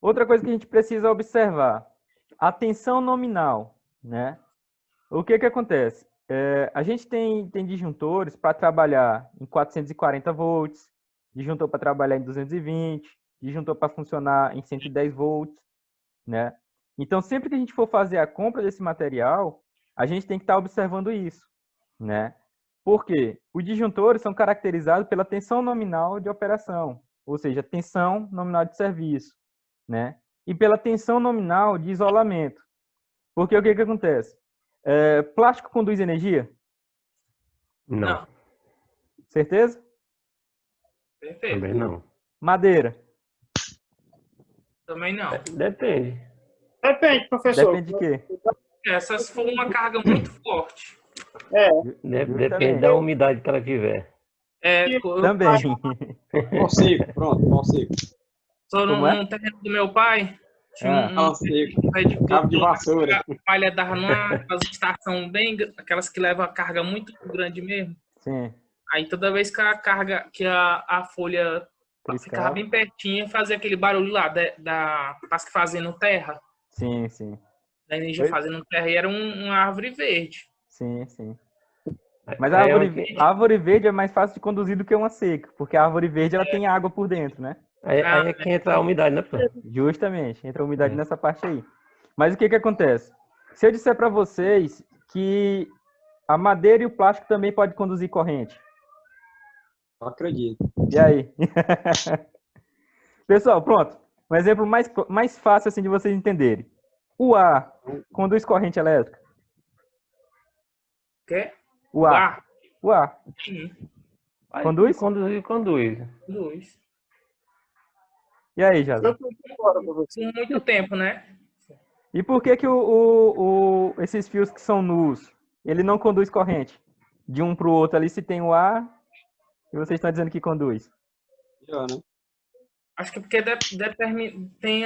Outra coisa que a gente precisa observar, a tensão nominal, né? O que acontece? A gente tem disjuntores para trabalhar em 440 volts, disjuntor para trabalhar em 220, disjuntor para funcionar em 110 volts, né? Então, sempre que a gente for fazer a compra desse material, a gente tem que estar observando isso, né? Por quê? Os disjuntores são caracterizados pela tensão nominal de operação, ou seja, tensão nominal de serviço, né? E pela tensão nominal de isolamento. Porque o que acontece? Plástico conduz energia? Não, Certeza? Perfeito. também não. Madeira? Também não. Depende. Depende, professor. Depende de quê? Essa se for uma carga muito forte. Depende da umidade que ela tiver. Também. Consigo, pronto, consigo. Só Como é? no terreno do meu pai, tinha Consigo. pé de Cabo de vassoura. A palha dava numa estação bem, aquelas que levam a carga muito grande mesmo. Sim. Aí toda vez que a carga, que a folha ficava bem pertinho, fazia aquele barulho lá, parece que fazendo terra. Sim, sim. Da energia fazendo terra, e era uma árvore verde. Sim, sim. Mas a árvore verde é mais fácil de conduzir do que uma seca, porque a árvore verde ela tem água por dentro, né? Aí é que entra a umidade, né, professor? Justamente, entra a umidade nessa parte aí. Mas o que acontece? Se eu disser para vocês que a madeira e o plástico também podem conduzir corrente. Não acredito. E aí? Pessoal, pronto. Um exemplo mais fácil assim de vocês entenderem. O ar conduz corrente elétrica? Quê? O ar. O ar. Sim. Conduz? Conduz. E aí, Jazão? Com muito tempo, né? E por que esses fios que são nus, ele não conduz corrente? De um para o outro ali, se tem o ar, e vocês estão dizendo que conduz. Né? Acho que porque tem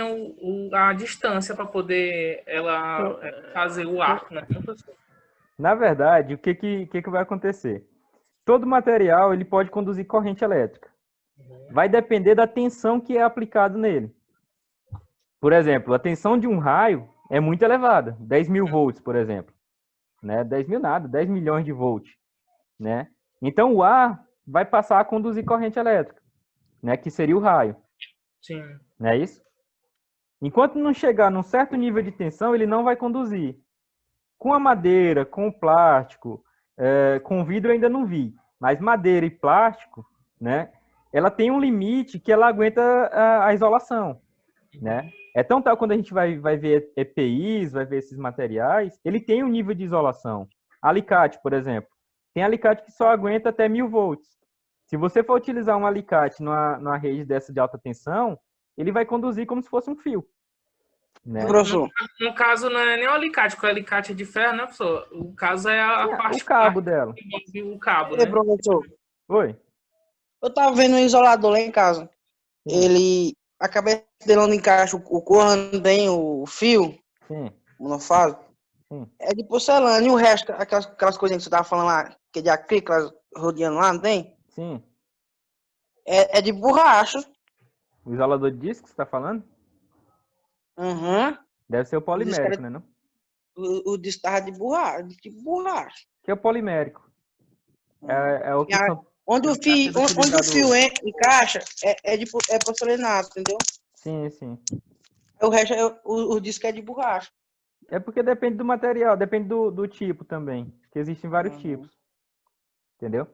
a distância para poder ela fazer o arco, né? Na verdade, o que vai acontecer? Todo material ele pode conduzir corrente elétrica. Vai depender da tensão que é aplicado nele. Por exemplo, a tensão de um raio é muito elevada, 10 mil volts, por exemplo. Né? 10 mil nada, 10 milhões de volts. Né? Então, o ar vai passar a conduzir corrente elétrica, né? Que seria o raio. Sim. Não é isso? Enquanto não chegar num certo nível de tensão, ele não vai conduzir. Com a madeira, com o plástico, com o vidro eu ainda não vi. Mas madeira e plástico, né? Ela tem um limite que ela aguenta a isolação, né? É tão tal quando a gente vai ver EPIs, vai ver esses materiais, ele tem um nível de isolação. Alicate, por exemplo. Tem alicate que só aguenta até 1000 volts. Se você for utilizar um alicate numa rede dessa de alta tensão, ele vai conduzir como se fosse um fio. Né? No caso, não é nem o alicate, porque o alicate é de ferro, né, professor? O caso é a parte... O cabo dela. O cabo, né? Professor. Oi. Eu tava vendo um isolador lá em casa. Ele... A cabeça dele onde encaixa o corno, bem o fio, monofásico, é de porcelana. E o resto, aquelas coisinhas que você tava falando lá, que é de acrílico, rodeando lá, não tem? Sim. É de borracha. O isolador de disco que você tá falando? Uhum. Deve ser o polimérico, né? Não? O disco tava de borracha. Que é o polimérico. É o que são... Onde o fio encaixa é porcelanato, entendeu? Sim, sim. O resto, o disco é de borracha. É porque depende do material, depende do tipo também. Que existem vários tipos. Entendeu?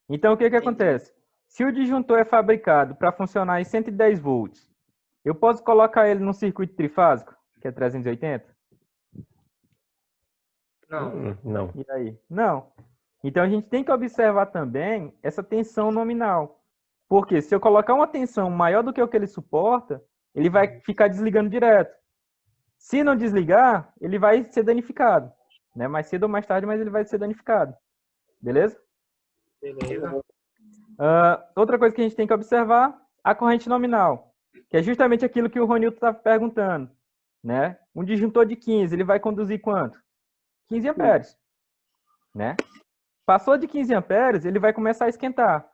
Então, o que acontece? Se o disjuntor é fabricado para funcionar em 110 volts, eu posso colocar ele num circuito trifásico, que é 380? Não. E aí? Não. Então, a gente tem que observar também essa tensão nominal. Porque se eu colocar uma tensão maior do que o que ele suporta, ele vai ficar desligando direto. Se não desligar, ele vai ser danificado. Né? Mais cedo ou mais tarde, mas ele vai ser danificado. Beleza? Beleza. Outra coisa que a gente tem que observar, a corrente nominal. Que é justamente aquilo que o Ronildo estava perguntando. Né? Um disjuntor de 15, ele vai conduzir quanto? 15 amperes. Né? Passou de 15 amperes, ele vai começar a esquentar.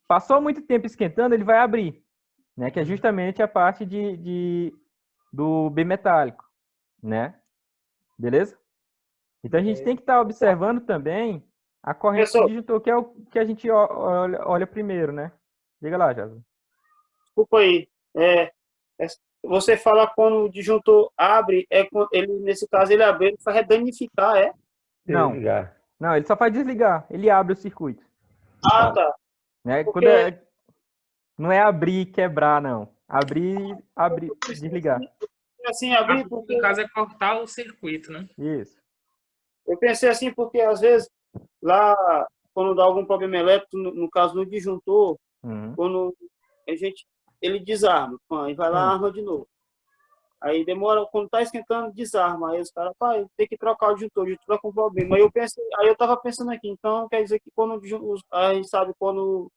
Passou muito tempo esquentando, ele vai abrir. né? Que é justamente a parte do bimetálico, né? Beleza? Então a gente tem que estar observando também a corrente do disjuntor, que é o que a gente olha primeiro, né? Diga lá, Jason. Desculpa aí. Você fala quando o disjuntor abre, ele, nesse caso, ele abre, ele faz danificar, é? Não. Desligar. Não, ele só faz desligar. Ele abre o circuito. Ah, tá. Né? Porque... Não é abrir e quebrar, não. Abrir, desligar. Assim, abrir porque... No caso é cortar o circuito, né? Isso. Eu pensei assim porque, às vezes, lá, quando dá algum problema elétrico, no caso do disjuntor, quando ele desarma, aí vai lá, arma de novo. Aí demora, quando tá esquentando, desarma. Aí os caras, pai, tem que trocar o disjuntor tá com problema. Aí eu tava pensando aqui, então quer dizer que quando a gente sabe quando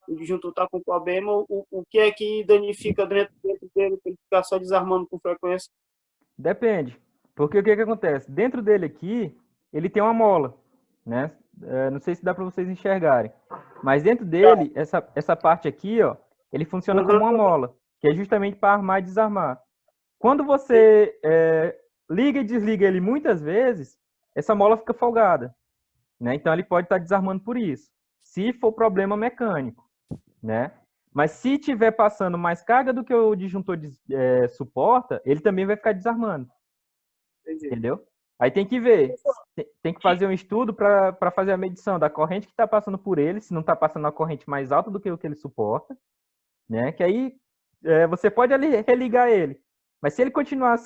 o disjuntor tá com problema, o que é que danifica dentro dele, para ele ficar só desarmando com frequência? Depende. Porque o que acontece? Dentro dele aqui, ele tem uma mola, né? Não sei se dá para vocês enxergarem. Mas dentro dele, essa parte aqui, ó, ele funciona como uma mola, que é justamente para armar e desarmar. Quando você liga e desliga ele muitas vezes, essa mola fica folgada, né? Então ele pode estar desarmando por isso, se for problema mecânico, né? Mas se tiver passando mais carga do que o disjuntor suporta, ele também vai ficar desarmando. Entendeu? Aí tem que ver, tem que fazer um estudo para fazer a medição da corrente que está passando por ele, se não está passando uma corrente mais alta do que o que ele suporta, né? Que aí você pode religar ele. Mas se ele continuar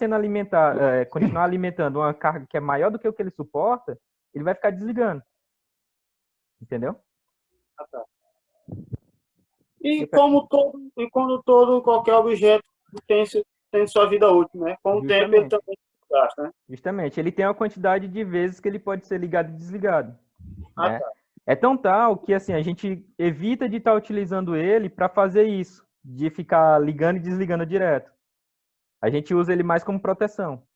continuar alimentando uma carga que é maior do que o que ele suporta, ele vai ficar desligando. Entendeu? Ah, tá. E quando qualquer objeto tem sua vida útil, né? Com o tempo ele também gasta, né? Justamente. Ele tem uma quantidade de vezes que ele pode ser ligado e desligado. Ah, né? tá. É tão tal que assim, a gente evita de estar utilizando ele para fazer isso, de ficar ligando e desligando direto. A gente usa ele mais como proteção.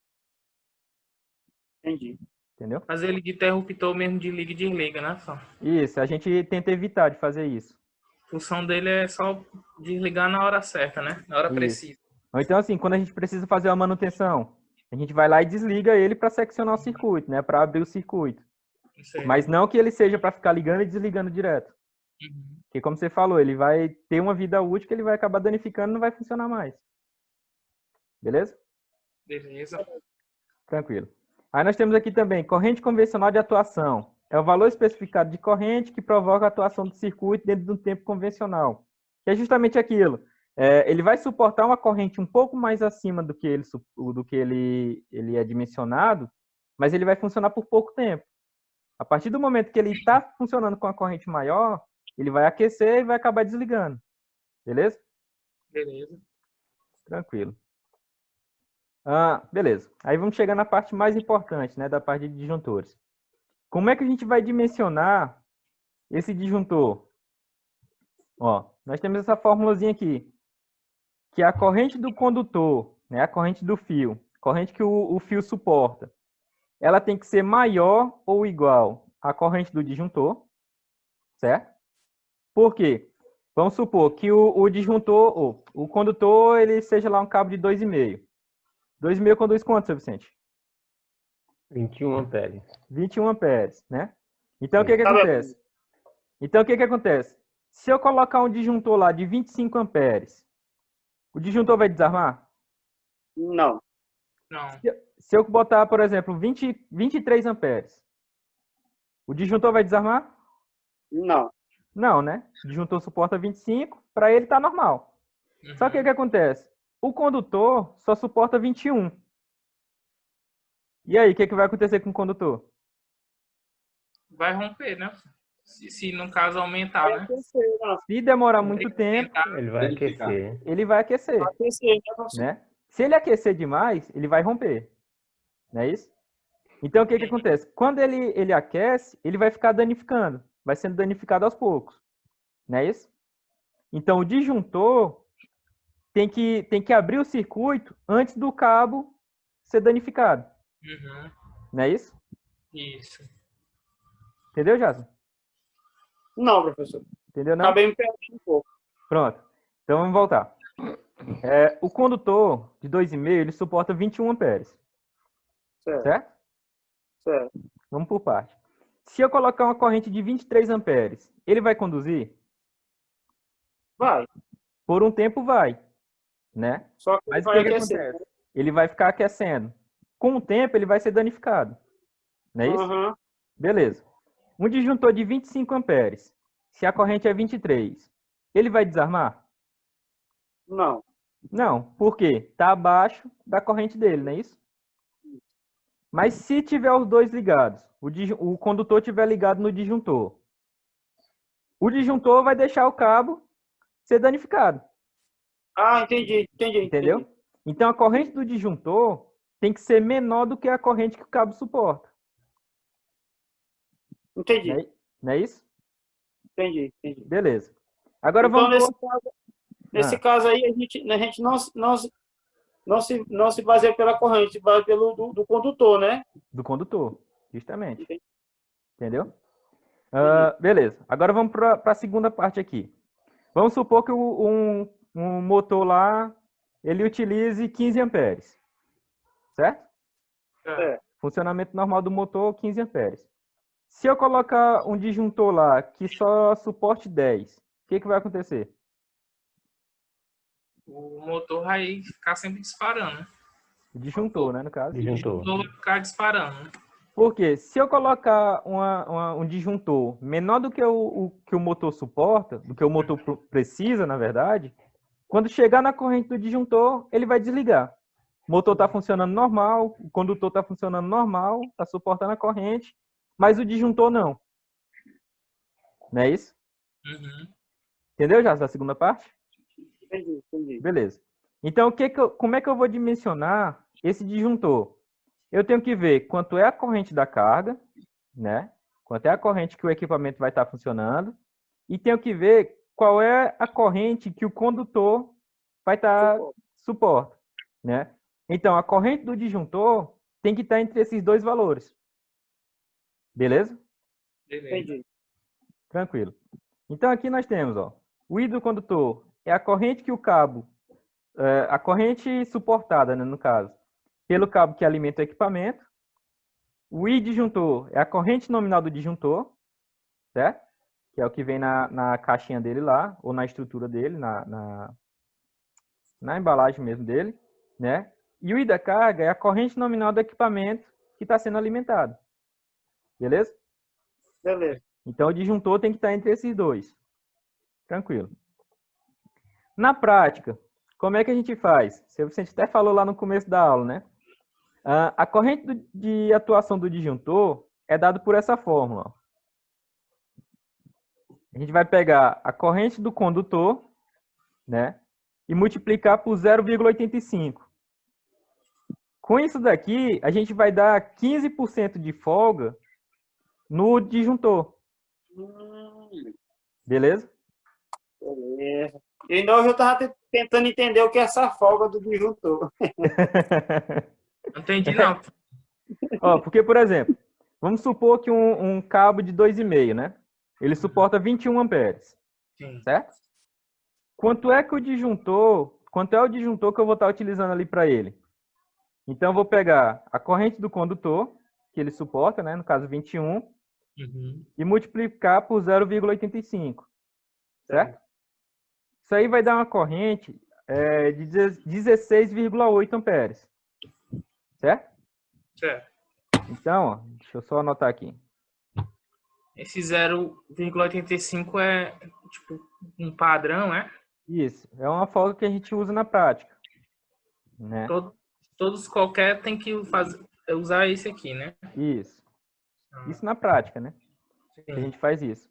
Entendi. Entendeu? Fazer ele de interruptor mesmo de liga e desliga, né? Só. Isso, a gente tenta evitar de fazer isso. A função dele é só desligar na hora certa, né? Na hora precisa. Ou então assim, quando a gente precisa fazer uma manutenção, a gente vai lá e desliga ele para seccionar o circuito, né? Para abrir o circuito. Mas não que ele seja para ficar ligando e desligando direto. Porque como você falou, ele vai ter uma vida útil que ele vai acabar danificando e não vai funcionar mais. Beleza? Beleza. Tranquilo. Aí nós temos aqui também corrente convencional de atuação. É o valor especificado de corrente que provoca a atuação do circuito dentro de um tempo convencional. Que é justamente aquilo. Ele vai suportar uma corrente um pouco mais acima do que ele é dimensionado, mas ele vai funcionar por pouco tempo. A partir do momento que ele está funcionando com a corrente maior, ele vai aquecer e vai acabar desligando. Beleza? Beleza. Tranquilo. Beleza. Aí vamos chegar na parte mais importante, né, da parte de disjuntores. Como é que a gente vai dimensionar esse disjuntor? Ó, nós temos essa formulazinha aqui, que é a corrente do condutor, né, a corrente do fio, corrente que o fio suporta. Ela tem que ser maior ou igual à corrente do disjuntor, certo? Por quê? Vamos supor que o disjuntor, o condutor, ele seja lá um cabo de 2,5. 2,5 conduz quanto, seu Vicente? 21 amperes. 21 amperes, né? Então, o que acontece? Se eu colocar um disjuntor lá de 25 amperes, o disjuntor vai desarmar? Não. Não. Se eu botar, por exemplo, 23 amperes, o disjuntor vai desarmar? Não. Não, né? O disjuntor suporta 25, para ele tá normal. Só que o que acontece? O condutor só suporta 21. E aí, o que vai acontecer com o condutor? Vai romper, né? Se no caso aumentar, né? Se demorar muito tempo, ele vai aquecer. Ele vai aquecer. Né? Se ele aquecer demais, ele vai romper. Não é isso? Então, o que acontece? Quando ele aquece, ele vai ficar danificando. Vai sendo danificado aos poucos. Não é isso? Então, o disjuntor tem que abrir o circuito antes do cabo ser danificado. Não é isso? Isso. Entendeu, Jason? Não, professor. Entendeu, não? Acabei me perdendo um pouco. Pronto. Então, vamos voltar. O condutor de 2,5, ele suporta 21 amperes. Certo? Certo. Vamos por parte. Se eu colocar uma corrente de 23 amperes, ele vai conduzir? Vai. Por um tempo vai, né? Só que mas vai o que aquecer. acontece? Ele vai ficar aquecendo. Com o tempo, ele vai ser danificado. Não é isso? Uhum. Beleza. Um disjuntor de 25 amperes, se a corrente é 23, ele vai desarmar? Não. Não. Por quê? Está abaixo da corrente dele, não é isso? Mas se tiver os dois ligados, o condutor estiver ligado no disjuntor, o disjuntor vai deixar o cabo ser danificado. Ah, entendi. Entendeu? Então a corrente do disjuntor tem que ser menor do que a corrente que o cabo suporta. Entendi. Não é isso? Entendi. Beleza. Agora então, vamos... Nesse caso aí, a gente não se baseia pela corrente, vai pelo do condutor, né? Do condutor, justamente. Entendeu? Beleza. Agora vamos para a segunda parte aqui. Vamos supor que um motor lá, ele utilize 15 amperes. Certo? Funcionamento normal do motor, 15 amperes. Se eu colocar um disjuntor lá que só suporte 10, o que vai acontecer? O motor vai ficar sempre disparando. O disjuntor, né, no caso? O disjuntor vai ficar disparando. Por quê? Se eu colocar um disjuntor menor do que o motor suporta, do que o motor precisa, na verdade, quando chegar na corrente do disjuntor, ele vai desligar. O motor está funcionando normal, o condutor está funcionando normal, está suportando a corrente, mas o disjuntor não. Não é isso? Uhum. Entendeu, já, essa segunda parte? Entendi. Beleza. Então, como é que eu vou dimensionar esse disjuntor? Eu tenho que ver quanto é a corrente da carga, né? Quanto é a corrente que o equipamento vai estar funcionando, e tenho que ver qual é a corrente que o condutor vai estar suporta, né? Então, a corrente do disjuntor tem que estar entre esses dois valores. Beleza? Entendi. Tranquilo. Então, aqui nós temos, ó, o I do condutor é a corrente que o cabo, a corrente suportada, né, no caso, pelo cabo que alimenta o equipamento. O I disjuntor é a corrente nominal do disjuntor, certo? Que é o que vem na caixinha dele lá, ou na estrutura dele, na embalagem mesmo dele, né? E o I da carga é a corrente nominal do equipamento que está sendo alimentado. Beleza? Beleza. Então, o disjuntor tem que estar entre esses dois. Tranquilo. Na prática, como é que a gente faz? Você até falou lá no começo da aula, né? A corrente de atuação do disjuntor é dada por essa fórmula. Ó. A gente vai pegar a corrente do condutor, né? E multiplicar por 0,85. Com isso daqui, a gente vai dar 15% de folga no disjuntor. Beleza? Beleza. Então eu estava tentando entender o que é essa folga do disjuntor. Não entendi, não. Ó, porque, por exemplo, vamos supor que um cabo de 2,5, né? Ele suporta 21 amperes. Sim. Certo? Quanto é o disjuntor que eu vou estar utilizando ali para ele? Então, eu vou pegar a corrente do condutor, que ele suporta, né? No caso, 21, e multiplicar por 0,85. Certo? Isso aí vai dar uma corrente de 16,8 amperes. Certo? Certo. Então, ó, deixa eu só anotar aqui. Esse 0,85 é tipo um padrão, é? Isso. É uma folga que a gente usa na prática. Né? Todos qualquer tem que usar esse aqui, né? Isso. Isso na prática, né? Sim. A gente faz isso.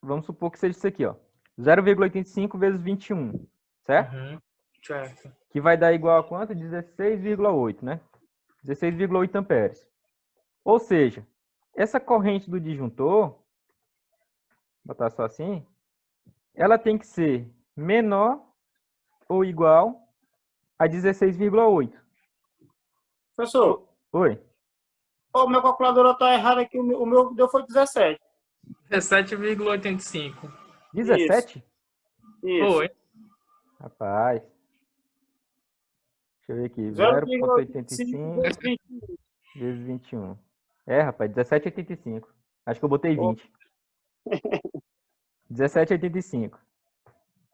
Vamos supor que seja isso aqui, ó. 0,85 vezes 21. Certo? Certo. Que vai dar igual a quanto? 16,8, né? 16,8 amperes. Ou seja, essa corrente do disjuntor, vou botar só assim, ela tem que ser menor ou igual a 16,8. Professor. Oi. O meu calculador está errado aqui, o meu deu foi 17. 17,85. 17? Isso. Foi. Rapaz. Deixa eu ver aqui. 0,85 vezes 21. É, rapaz, 17,85. Acho que eu botei 20. 17,85.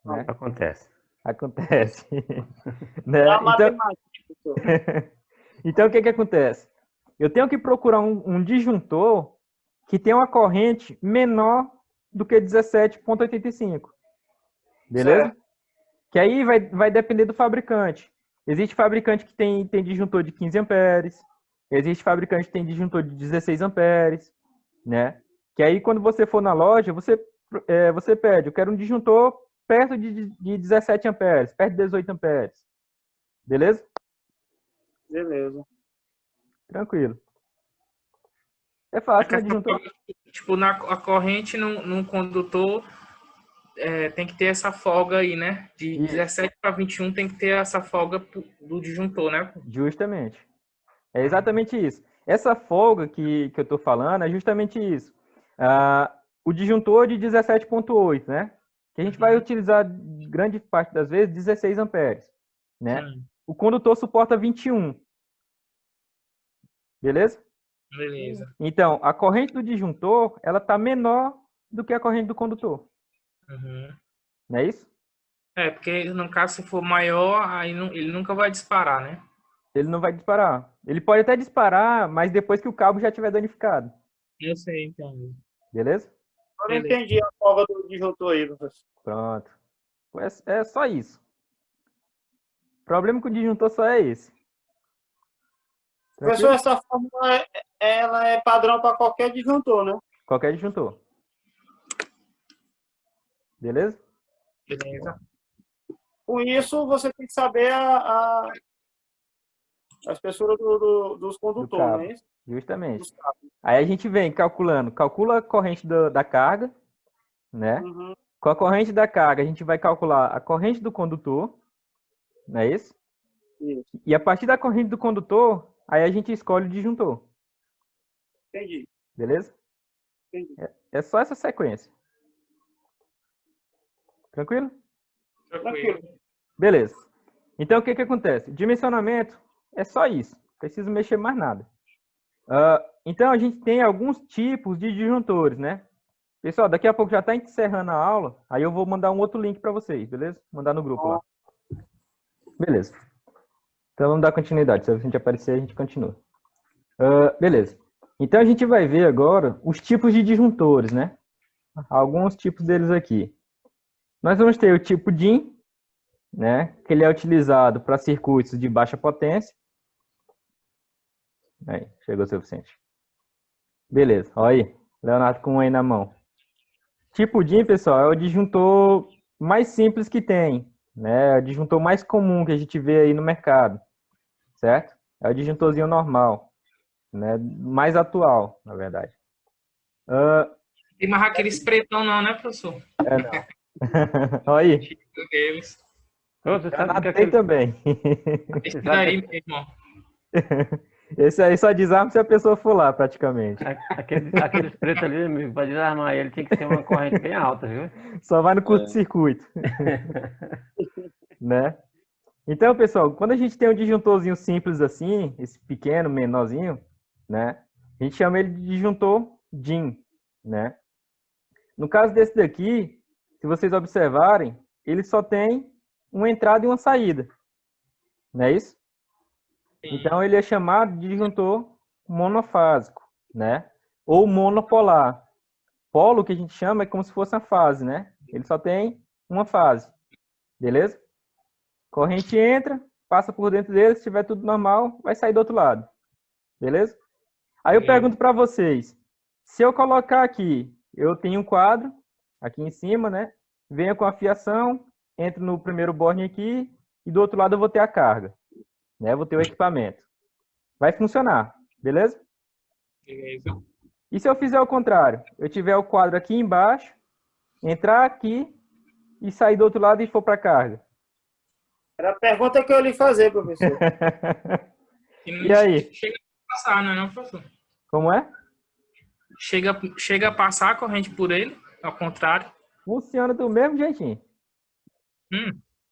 Né? Acontece. Acontece. Né? É a matemática, Então, o que acontece? Eu tenho que procurar um disjuntor que tenha uma corrente menor do que 17,85. Beleza? Certo. Que aí vai depender do fabricante. Existe fabricante que tem disjuntor de 15 amperes. Existe fabricante que tem disjuntor de 16 amperes. Né? Que aí, quando você for na loja, você pede, eu quero um disjuntor perto de 17 amperes, perto de 18 amperes. Beleza? Beleza. Tranquilo. É fácil, né, disjuntor? Tipo, a corrente num condutor tem que ter essa folga aí, né? De 17 para 21 tem que ter essa folga do disjuntor, né? Justamente. É exatamente isso. Essa folga que eu estou falando é justamente isso. O disjuntor de 17,8, né? Que a gente vai utilizar, grande parte das vezes, 16 amperes. Né? O condutor suporta 21. Beleza? Beleza. Então, a corrente do disjuntor, ela está menor do que a corrente do condutor. Não é isso? Porque no caso, se for maior, aí ele nunca vai disparar, né? Ele não vai disparar. Ele pode até disparar, mas depois que o cabo já estiver danificado. Eu sei, então. Beleza? Eu não entendi a folga do disjuntor aí, professor. Pronto. É só isso. O problema com o disjuntor só é esse. Professor, essa fórmula ela é padrão para qualquer disjuntor, né? Qualquer disjuntor. Beleza? Beleza. Com isso, você tem que saber a espessura dos condutores, não é isso? Justamente. Aí a gente vem calcula a corrente da carga, né? Com a corrente da carga, a gente vai calcular a corrente do condutor, não é isso? Isso. E a partir da corrente do condutor, aí a gente escolhe o disjuntor. Entendi. Beleza? Entendi. É só essa sequência. Tranquilo? Tranquilo. Beleza. Então, o que acontece? Dimensionamento é só isso. Não preciso mexer mais nada. Então, a gente tem alguns tipos de disjuntores, né? Pessoal, daqui a pouco já está encerrando a aula, aí eu vou mandar um outro link para vocês, beleza? Mandar no grupo lá. Beleza. Então, vamos dar continuidade. Se a gente aparecer, a gente continua. Beleza. Então, a gente vai ver agora os tipos de disjuntores, né? Alguns tipos deles aqui. Nós vamos ter o tipo DIN, né? Que ele é utilizado para circuitos de baixa potência. Aí, chegou o suficiente. Beleza, olha aí. Leonardo com um aí na mão. Tipo DIN, pessoal, é o disjuntor mais simples que tem, né? É o disjuntor mais comum que a gente vê aí no mercado, certo? É o disjuntorzinho normal, né? Mais atual, na verdade. Tem mais aqueles pretão não, né, professor? Não. Olha aí. Você sabe que tem também. Esse daí, meu irmão. Esse aí só desarma se a pessoa for lá, praticamente. Aqueles pretos ali, para desarmar ele, tem que ter uma corrente bem alta, viu? Só vai no curto-circuito. Né? Então, pessoal, quando a gente tem um disjuntorzinho simples assim, esse pequeno, menorzinho, né? A gente chama ele de disjuntor DIN, né? No caso desse daqui, se vocês observarem, ele só tem uma entrada e uma saída. Não é isso? Então, ele é chamado de disjuntor monofásico, né? Ou monopolar. Polo, que a gente chama, é como se fosse uma fase, né? Ele só tem uma fase. Beleza? Corrente entra, passa por dentro dele, se tiver tudo normal, vai sair do outro lado. Beleza? Aí eu pergunto para vocês, se eu colocar aqui, eu tenho um quadro, aqui em cima, né? Venho com a fiação, entro no primeiro borne aqui, e do outro lado eu vou ter a carga. Né? Vou ter o equipamento. Vai funcionar, beleza? Beleza. E se eu fizer o contrário? Eu tiver o quadro aqui embaixo, entrar aqui e sair do outro lado e for para a carga. Era a pergunta que eu ia lhe fazer, professor. E aí? Chega a passar, não é não, professor? Como é? Chega a passar a corrente por ele, ao contrário. Funciona do mesmo jeitinho.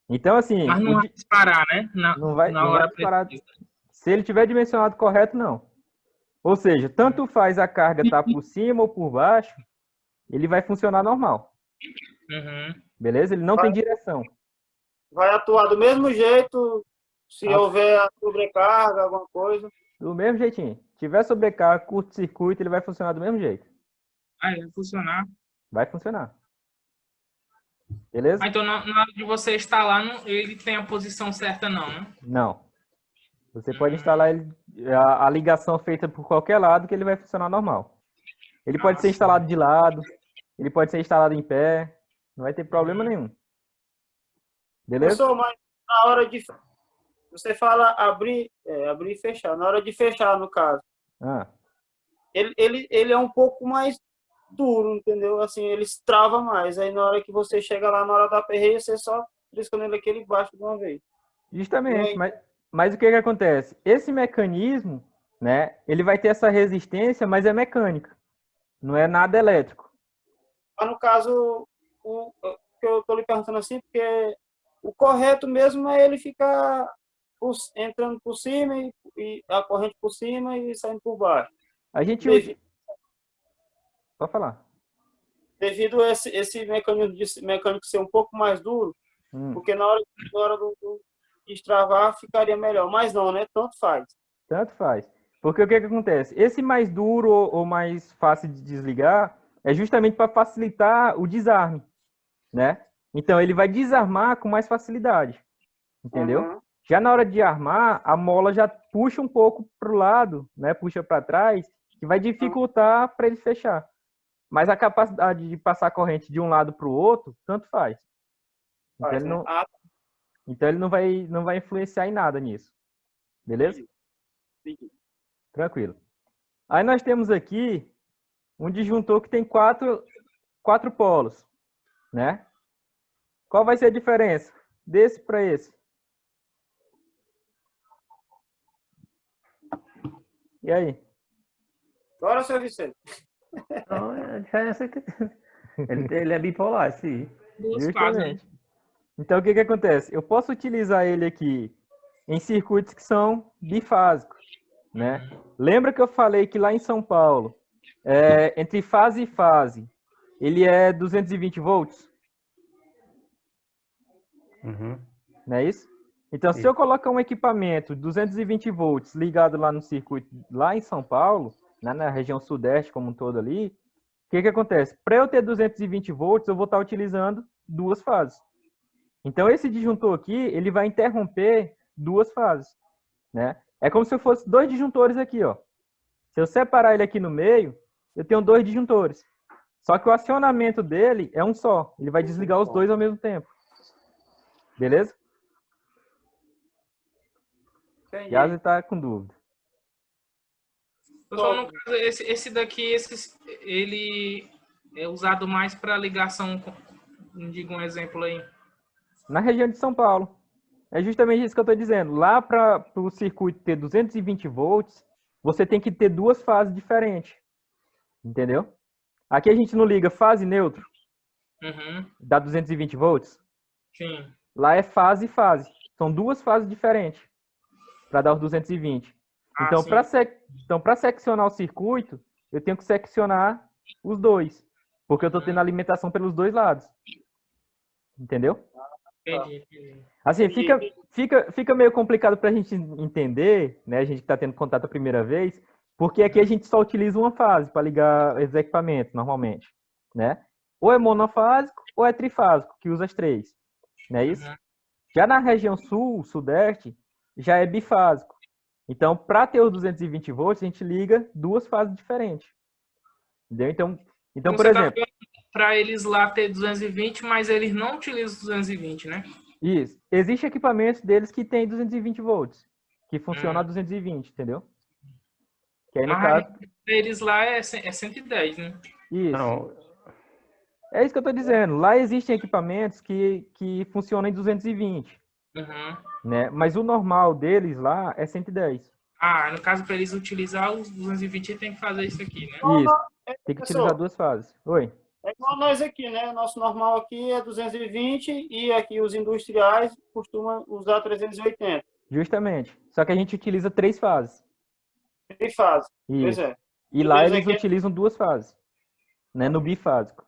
Então, assim... Mas não vai disparar, né? Não vai disparar. Se ele tiver dimensionado correto, não. Ou seja, tanto faz a carga estar por cima ou por baixo, ele vai funcionar normal. Uhum. Beleza? Ele não tem direção. Vai atuar do mesmo jeito se houver sobrecarga, alguma coisa. Do mesmo jeitinho. Se tiver sobrecarga, curto-circuito, ele vai funcionar do mesmo jeito. Vai funcionar. Vai funcionar. Beleza? Então, na hora de você instalar, ele tem a posição certa, não, né? Não. Você pode instalar a ligação feita por qualquer lado que ele vai funcionar normal. Ele pode ser instalado de lado, ele pode ser instalado em pé, não vai ter problema nenhum. Beleza? Professor, mas na hora de... Você fala abrir e fechar. Na hora de fechar, no caso, ele é um pouco mais duro, entendeu? Assim, ele trava mais. Aí na hora que você chega lá, na hora da aperreio, você só trisca nele aqui embaixo de uma vez. Justamente, mas o que acontece? Esse mecanismo, né, ele vai ter essa resistência, mas é mecânica, não é nada elétrico. Mas no caso, o que eu estou lhe perguntando assim, porque o correto mesmo é ele ficar entrando por cima e a corrente por cima e saindo por baixo. A gente... Pode falar. Devido a esse mecânico ser um pouco mais duro, porque na hora do destravar ficaria melhor. Mas não, né? Tanto faz. Tanto faz. Porque o que acontece? Esse mais duro ou mais fácil de desligar é justamente para facilitar o desarme, né? Então, ele vai desarmar com mais facilidade, entendeu? Uhum. Já na hora de armar, a mola já puxa um pouco para o lado, né? Puxa para trás, que vai dificultar para ele fechar. Mas a capacidade de passar a corrente de um lado para o outro, tanto faz. Então, ele não vai influenciar em nada nisso. Beleza? Sim. Tranquilo. Aí nós temos aqui um disjuntor que tem quatro polos, né? Qual vai ser a diferença desse para esse? E aí? Agora, senhor Vicente. Então, a diferença é que ele é bipolar, sim. Justamente. Então, o que acontece? Eu posso utilizar ele aqui em circuitos que são bifásicos, né? Lembra que eu falei que lá em São Paulo, entre fase e fase, ele é 220 volts? Uhum. Não é isso? Então, se eu colocar um equipamento 220 volts ligado lá no circuito, lá em São Paulo, na região sudeste como um todo ali, o que acontece? Para eu ter 220 volts, eu vou estar utilizando duas fases. Então, esse disjuntor aqui, ele vai interromper duas fases, né? É como se fosse dois disjuntores aqui, ó. Se eu separar ele aqui no meio, eu tenho dois disjuntores. Só que o acionamento dele é um só. Ele vai desligar os dois ao mesmo tempo. Beleza? Yazi está com dúvida. Pessoal, no caso, esse daqui, ele é usado mais para ligação, me diga um exemplo aí. Na região de São Paulo. É justamente isso que eu estou dizendo. Lá para o circuito ter 220 volts, você tem que ter duas fases diferentes. Entendeu? Aqui a gente não liga fase e neutro. Uhum. Dá 220 volts. Sim. Lá é fase e fase. São duas fases diferentes para dar os 220. Então, para seccionar o circuito, eu tenho que seccionar os dois. Porque eu estou tendo alimentação pelos dois lados. Entendeu? Entendi. Assim, fica meio complicado para a gente entender, né? A gente que está tendo contato a primeira vez, porque aqui a gente só utiliza uma fase para ligar os equipamentos, normalmente, né? Ou é monofásico ou é trifásico, que usa as três. Não é isso? Já na região sul, sudeste, já é bifásico. Então, para ter os 220 volts, a gente liga duas fases diferentes. Entendeu? Então por exemplo... Para eles lá ter 220, mas eles não utilizam 220, né? Isso. Existem equipamentos deles que tem 220 volts, que funciona a 220, entendeu? Que aí, no caso... eles lá é 110, né? Isso. Não. É isso que eu estou dizendo. Lá existem equipamentos que funcionam em 220. Né? Mas o normal deles lá é 110. No caso, para eles utilizar os 220, tem que fazer isso aqui, né? Isso. Tem que utilizar duas fases. Oi. É igual nós aqui, né? O nosso normal aqui é 220 e aqui os industriais costumam usar 380. Justamente. Só que a gente utiliza 3 fases. Trifásico. Pois Isso. é. E O lá deles eles aqui é utilizam 2 fases, né? No bifásico.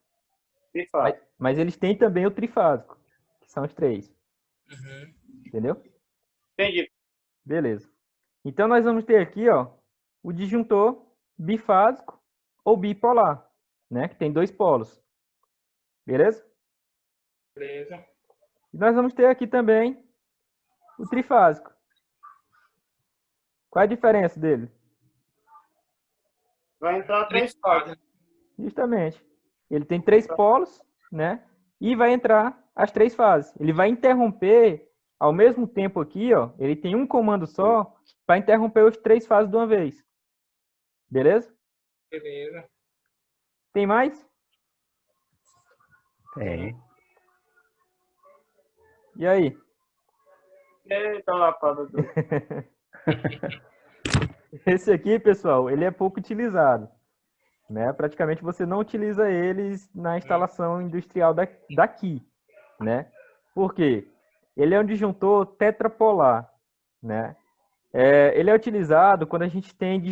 trifásico. Mas eles têm também o trifásico, que são os 3. Uhum. Entendeu? Entendi. Beleza. Então nós vamos ter aqui, ó, o disjuntor bifásico ou bipolar, né? Que tem 2 polos. Beleza? Beleza. E nós vamos ter aqui também o trifásico. Qual é a diferença dele? Vai entrar 3 fases. Justamente. Ele tem 3 polos, né? E vai entrar as 3 fases. Ele vai interromper ao mesmo tempo aqui, ó. Ele tem um comando só para interromper as 3 fases de uma vez. Beleza? Beleza. Tem mais? Tem. E aí? Eita, lapada. Esse aqui, pessoal, ele é pouco utilizado, né? Praticamente você não utiliza eles na instalação industrial daqui, né? Por quê? Ele é um disjuntor tetrapolar, né? Ele é utilizado quando a gente tem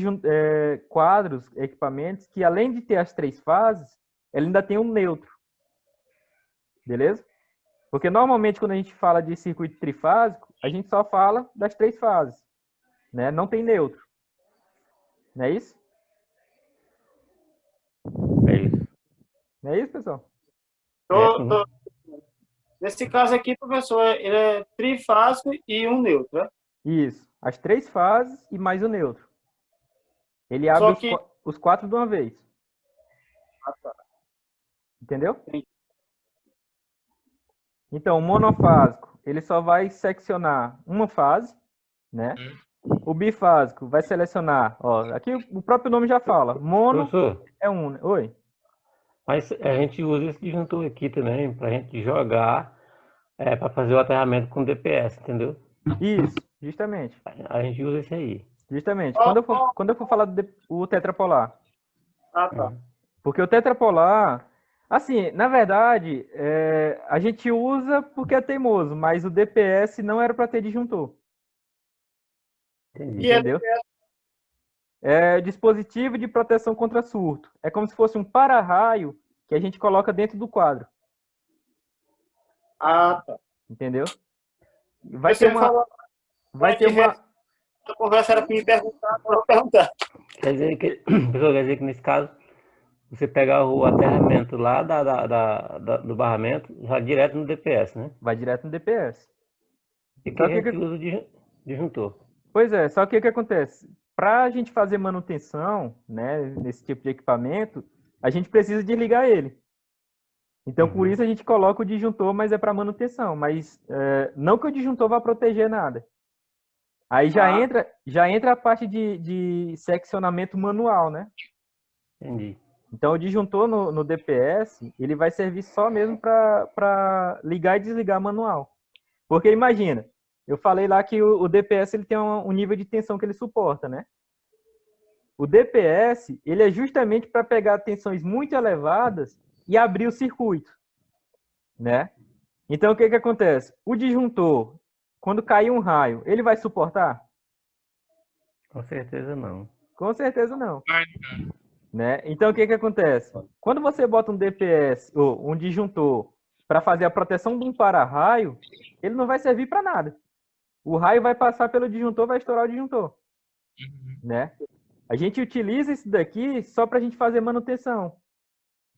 quadros, equipamentos que além de ter as 3 fases, ele ainda tem um neutro, beleza? Porque normalmente quando a gente fala de circuito trifásico, a gente só fala das 3 fases, né? Não tem neutro. Não é isso? É isso. Não é isso, pessoal? Nesse caso aqui, professor, ele é trifásico e um neutro, né? Isso. As 3 fases e mais o neutro. Ele Só abre que... os 4 de uma vez. Ah, tá. Entendeu? Entendi. Então, o monofásico, ele só vai seccionar uma fase, né? O bifásico vai selecionar, ó, aqui o próprio nome já fala, mono Professor, é um, né? Oi? mas a gente usa esse disjuntor aqui também para a gente jogar, para fazer o aterramento com DPS, entendeu? Isso, justamente. A gente usa esse aí. Justamente. Quando eu for falar do tetrapolar. Ah, tá. Porque o tetrapolar, assim, na verdade, a gente usa porque é teimoso, mas o DPS não era para ter disjuntor. Entendi. Entendeu? É dispositivo de proteção contra surto. É como se fosse um para-raio que a gente coloca dentro do quadro. Ah, tá. Entendeu? Vai ter uma... A conversa era para me perguntar, agora eu vou perguntar. Quer dizer que nesse caso, você pegar o aterramento lá do barramento, vai direto no DPS, né? Vai direto no DPS. E que a gente usa o disjuntor. Pois é, só que o que acontece? Para a gente fazer manutenção, né, nesse tipo de equipamento, a gente precisa desligar ele. Então, por isso a gente coloca o disjuntor, mas é para manutenção. Mas não que o disjuntor vá proteger nada. Aí já entra a parte de seccionamento manual, né? Entendi. Então, o disjuntor no DPS, ele vai servir só mesmo para ligar e desligar manual. Porque imagina, eu falei lá que o DPS ele tem um nível de tensão que ele suporta, né? O DPS, ele é justamente para pegar tensões muito elevadas e abrir o circuito, né? Então, o que acontece? O disjuntor, quando cair um raio, ele vai suportar? Com certeza não. Com certeza não. Né? Então, o que acontece? Quando você bota um DPS ou um disjuntor para fazer a proteção de um para-raio, ele não vai servir para nada. O raio vai passar pelo disjuntor, vai estourar o disjuntor. Né? A gente utiliza isso daqui só para a gente fazer manutenção.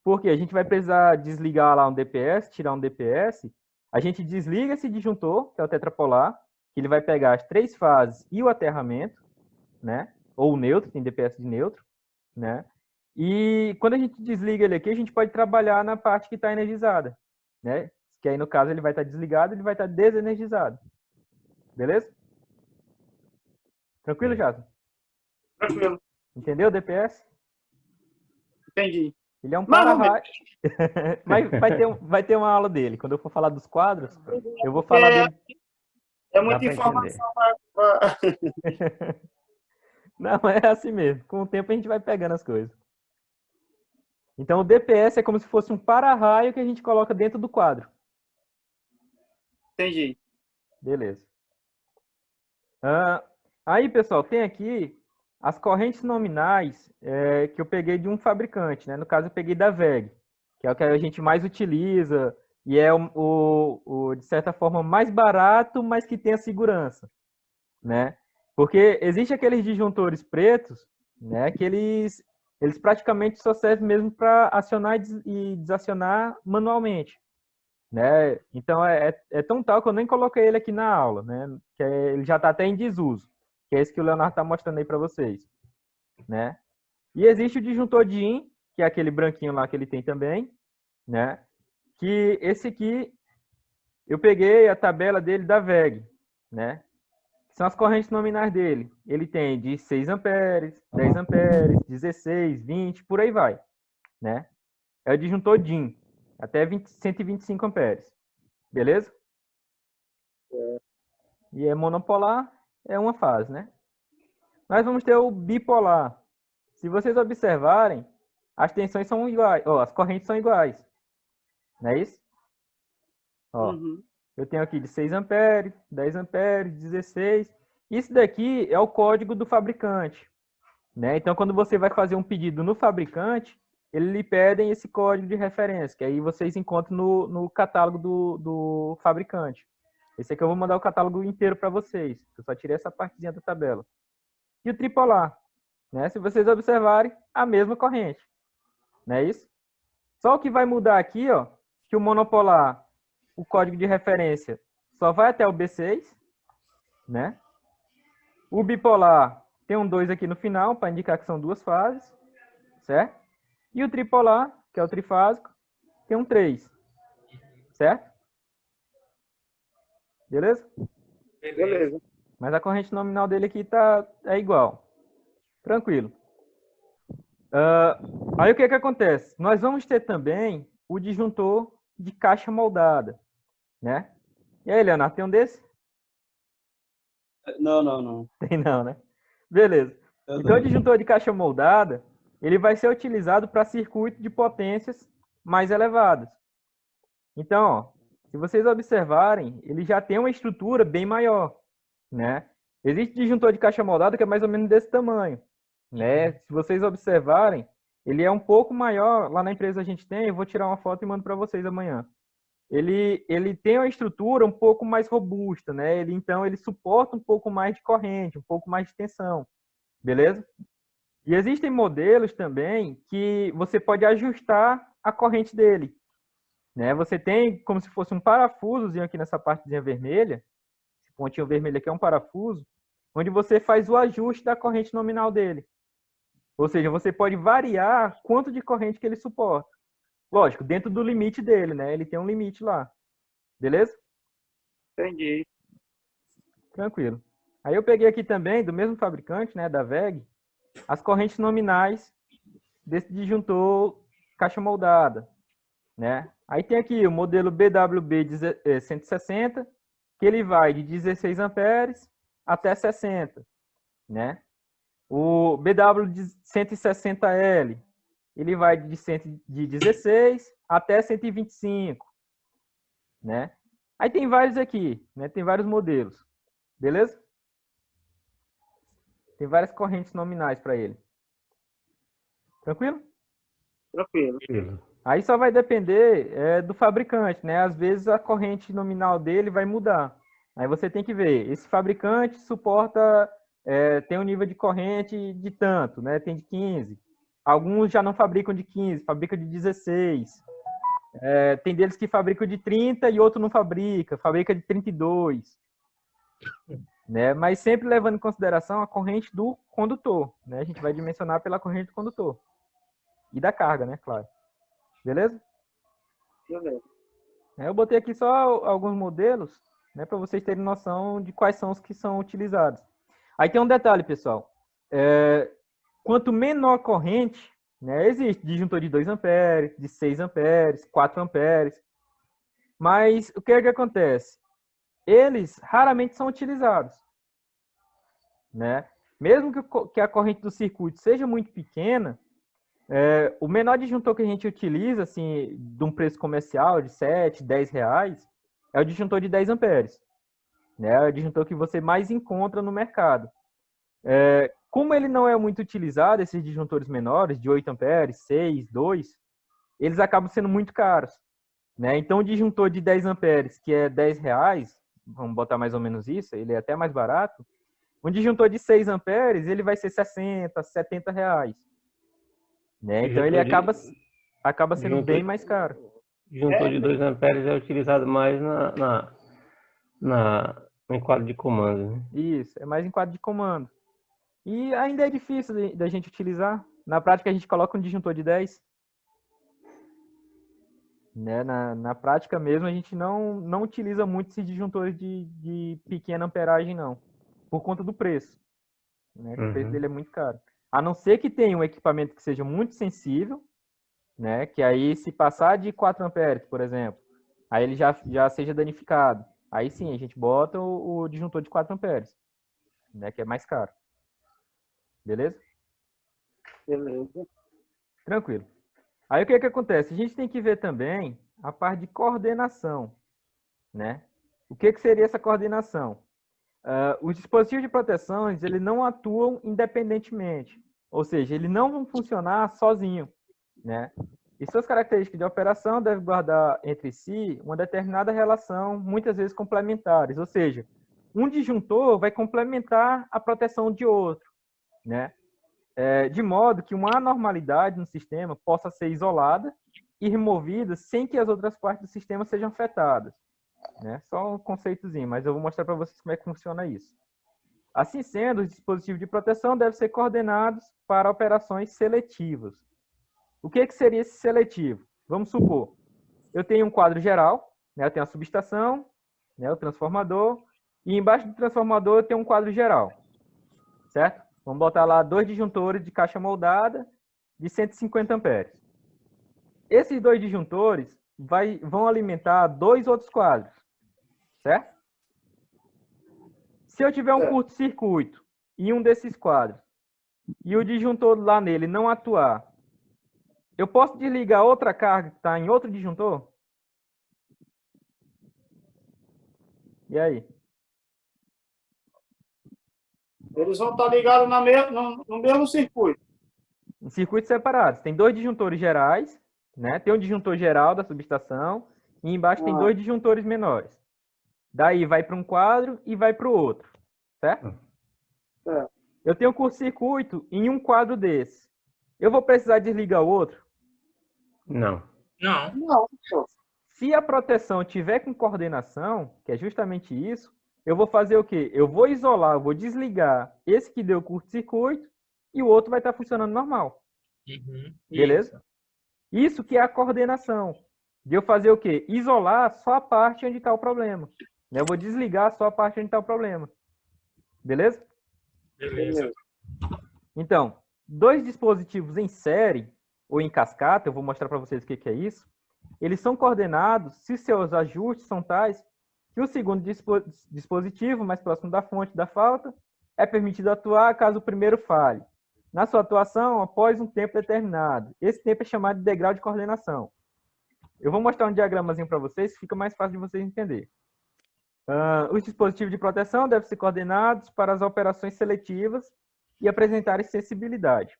Porque a gente vai precisar desligar lá um DPS, tirar um DPS. A gente desliga esse disjuntor, que é o tetrapolar, que ele vai pegar as 3 fases e o aterramento, né? Ou o neutro, tem DPS de neutro, né? E quando a gente desliga ele aqui, a gente pode trabalhar na parte que está energizada, né? Que aí, no caso, ele vai estar desligado, ele vai estar desenergizado. Beleza? Tranquilo, Jason? Tranquilo. Entendeu o DPS? Entendi. Ele é um para-raio. Mas vai ter uma aula dele. Quando eu for falar dos quadros, eu vou falar dele. É muita informação. Não, é assim mesmo. Com o tempo a gente vai pegando as coisas. Então, o DPS é como se fosse um para-raio que a gente coloca dentro do quadro. Entendi. Beleza. Aí, pessoal, tem aqui as correntes nominais que eu peguei de um fabricante, né? No caso, eu peguei da WEG, que é o que a gente mais utiliza e é de certa forma, mais barato, mas que tem a segurança, né? Porque existe aqueles disjuntores pretos, né? Que eles praticamente só servem mesmo para acionar e desacionar manualmente, né? Então, é tão tal que eu nem coloquei ele aqui na aula, né? Que ele já está até em desuso, que é esse que o Leonardo está mostrando aí para vocês, né? E existe o disjuntor DIN, que é aquele branquinho lá que ele tem também, né? Que esse aqui, eu peguei a tabela dele da WEG, né? São as correntes nominais dele. Ele tem de 6 amperes, 10 amperes, 16, 20, por aí vai, né? É o disjuntor DIN, até 125 amperes. Beleza? E é monopolar, é uma fase, né? Nós vamos ter o bipolar. Se vocês observarem, as tensões são iguais, as correntes são iguais. Não é isso? Eu tenho aqui de 6 amperes, 10 amperes, 16. Isso daqui é o código do fabricante, né? Então, quando você vai fazer um pedido no fabricante, eles lhe pedem esse código de referência, que aí vocês encontram no catálogo do fabricante. Esse aqui eu vou mandar o catálogo inteiro para vocês. Eu só tirei essa partezinha da tabela. E o tripolar, né? Se vocês observarem, a mesma corrente. Não é isso? Só o que vai mudar aqui, ó, que o monopolar, o código de referência, só vai até o B6, né? O bipolar tem um 2 aqui no final, para indicar que são duas fases, certo? E o tripolar, que é o trifásico, tem um 3, certo? Beleza? Beleza. Mas a corrente nominal dele aqui é igual. Tranquilo. Aí o que acontece? Nós vamos ter também o disjuntor de caixa moldada, né? E aí, Leonardo, tem um desse? Não. Tem não, né? Beleza. Então, o disjuntor de caixa moldada, ele vai ser utilizado para circuito de potências mais elevadas. Então, ó, se vocês observarem, ele já tem uma estrutura bem maior, né? Existe disjuntor de caixa moldada que é mais ou menos desse tamanho, né? Se vocês observarem, ele é um pouco maior. Lá na empresa a gente tem, eu vou tirar uma foto e mando para vocês amanhã. Ele tem uma estrutura um pouco mais robusta, né? Então, ele suporta um pouco mais de corrente, um pouco mais de tensão, beleza? E existem modelos também que você pode ajustar a corrente dele, né? Você tem como se fosse um parafusozinho aqui nessa partezinha vermelha, esse pontinho vermelho aqui é um parafuso, onde você faz o ajuste da corrente nominal dele. Ou seja, você pode variar quanto de corrente que ele suporta. Lógico, dentro do limite dele, né? Ele tem um limite lá. Beleza? Entendi. Tranquilo. Aí eu peguei aqui também, do mesmo fabricante, né, da WEG, as correntes nominais desse disjuntor caixa moldada, né? Aí tem aqui o modelo BWB 160, que ele vai de 16 amperes até 60, né? O BW 160L, ele vai de 16 até 125, né? Aí tem vários aqui, né? Tem vários modelos, beleza? Tem várias correntes nominais para ele. Tranquilo? Tranquilo. Aí só vai depender do fabricante, né? Às vezes a corrente nominal dele vai mudar. Aí você tem que ver, esse fabricante suporta, tem um nível de corrente de tanto, né? Tem de 15. Alguns já não fabricam de 15, fabricam de 16. Tem deles que fabricam de 30 e outro não fabrica de 32. Né? Mas sempre levando em consideração a corrente do condutor, né? A gente vai dimensionar pela corrente do condutor. E da carga, né? Claro. Beleza? Beleza. Eu botei aqui só alguns modelos, né? Para vocês terem noção de quais são os que são utilizados. Aí tem um detalhe, pessoal. Quanto menor a corrente, né? Existe disjuntor de 2 amperes, de 6 amperes, 4 amperes. Mas o que é que acontece? Eles raramente são utilizados, né? Mesmo que a corrente do circuito seja muito pequena, O menor disjuntor que a gente utiliza, assim, de um preço comercial de 7, 10 reais, é o disjuntor de 10 amperes. Né? É o disjuntor que você mais encontra no mercado. Como ele não é muito utilizado, esses disjuntores menores, de 8 amperes, 6, 2, eles acabam sendo muito caros. Né? Então, o disjuntor de 10 amperes, que é 10 reais, vamos botar mais ou menos isso, ele é até mais barato. Um disjuntor de 6 amperes, ele vai ser 60, 70 reais. Né? Então, ele acaba sendo bem mais caro. Disjuntor de 2 amperes é utilizado mais em quadro de comando. Né? Isso, é mais em quadro de comando. E ainda é difícil da gente utilizar. Na prática, a gente coloca um disjuntor de 10. Né? Na prática mesmo, a gente não utiliza muito esses disjuntores de pequena amperagem, não. Por conta do preço. Né? O preço dele é muito caro. A não ser que tenha um equipamento que seja muito sensível, né? Que aí, se passar de 4 amperes, por exemplo, aí ele já seja danificado. Aí sim, a gente bota o disjuntor de 4 amperes, né? Que é mais caro. Beleza? Beleza. Tranquilo. Aí o que acontece? A gente tem que ver também a parte de coordenação, né? O que seria essa coordenação? Os dispositivos de proteção, eles não atuam independentemente, ou seja, eles não vão funcionar sozinho, né? E suas características de operação devem guardar entre si uma determinada relação, muitas vezes complementares, ou seja, um disjuntor vai complementar a proteção de outro, né? De modo que uma anormalidade no sistema possa ser isolada e removida sem que as outras partes do sistema sejam afetadas. Né? Só um conceitozinho, mas eu vou mostrar para vocês como é que funciona isso. Assim sendo, os dispositivos de proteção devem ser coordenados para operações seletivas. O que seria esse seletivo? Vamos supor, eu tenho um quadro geral, né? Eu tenho a subestação, né? O transformador, e embaixo do transformador eu tenho um quadro geral, certo? Vamos botar lá 2 disjuntores de caixa moldada de 150 amperes. Esses 2 disjuntores vão alimentar 2 outros quadros, certo? Se eu tiver um curto-circuito em um desses quadros e o disjuntor lá nele não atuar, eu posso desligar outra carga que está em outro disjuntor? E aí? Eles vão estar ligados no mesmo circuito. Em circuitos separados. Tem 2 disjuntores gerais, né? Tem um disjuntor geral da subestação e embaixo tem 2 disjuntores menores. Daí vai para um quadro e vai para o outro, certo? Eu tenho um curto-circuito em um quadro desse. Eu vou precisar desligar o outro? Não. Não. Se a proteção tiver com coordenação, que é justamente isso, eu vou fazer o quê? Eu vou isolar, eu vou desligar esse que deu curto-circuito e o outro vai estar funcionando normal. Beleza? Isso que é a coordenação. De eu fazer o quê? Isolar só a parte onde está o problema. Eu vou desligar só a parte onde está o problema. Beleza? Beleza. Então, 2 dispositivos em série ou em cascata, eu vou mostrar para vocês o que é isso. Eles são coordenados se seus ajustes são tais que o segundo dispositivo, mais próximo da fonte da falta, é permitido atuar caso o primeiro falhe. Na sua atuação, após um tempo determinado. Esse tempo é chamado de degrau de coordenação. Eu vou mostrar um diagramazinho para vocês, que fica mais fácil de vocês entenderem. Os dispositivos de proteção devem ser coordenados para as operações seletivas e apresentarem sensibilidade.